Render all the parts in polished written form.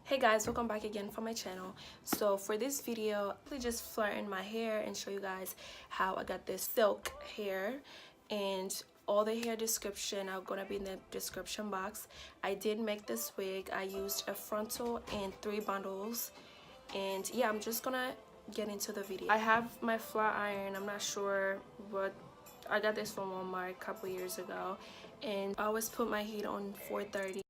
Hey guys, welcome back again for my channel. So for this video, I just flatten my hair and show you guys how I got this silk hair, and all the hair description are gonna be in the description box. I did make this wig. I used a frontal and 3 bundles, and yeah, I'm just gonna get into the video. I have my flat iron. I'm not sure what, I got this from Walmart a couple years ago, and I always put my heat on 430.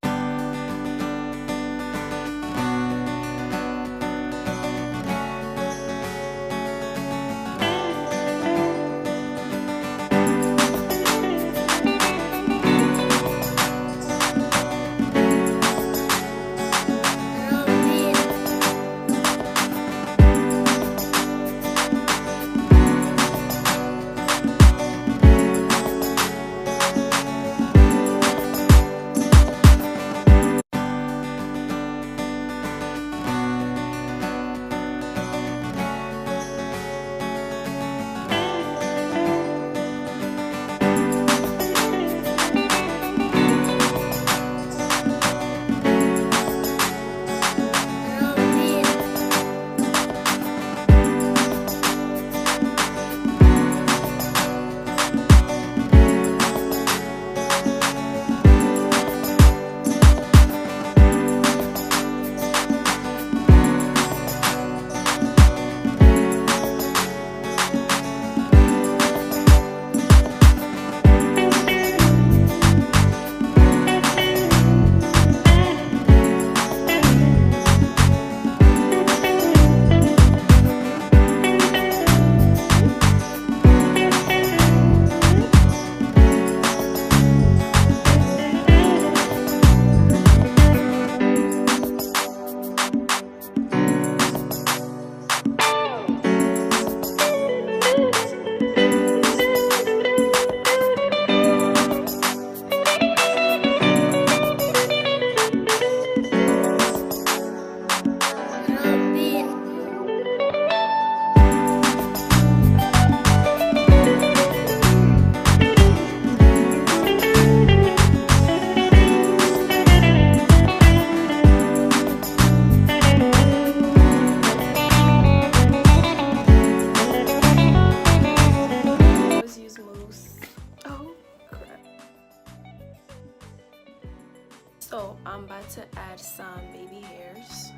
So I'm about to add some baby hairs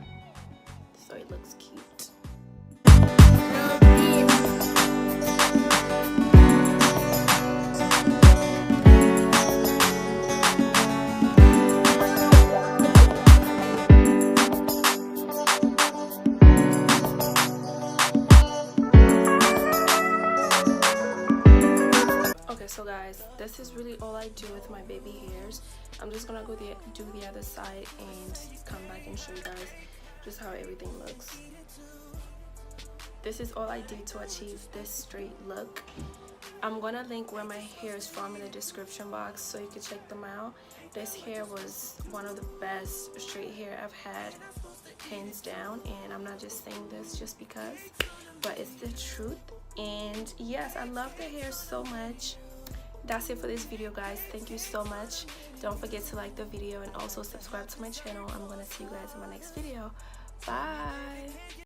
so it looks cute. So guys, this is really all I do with my baby hairs. I'm just gonna go do the other side and come back and show you guys just how everything looks. This is all I did to achieve this straight look. I'm gonna link where my hair is from in the description box so you can check them out. This hair was one of the best straight hair I've had, hands down, and I'm not just saying this just because, but it's the truth. And yes, I love the hair so much. That's it for this video, guys. Thank you so much. Don't forget to like the video and also subscribe to my channel. I'm gonna see you guys in my next video. Bye.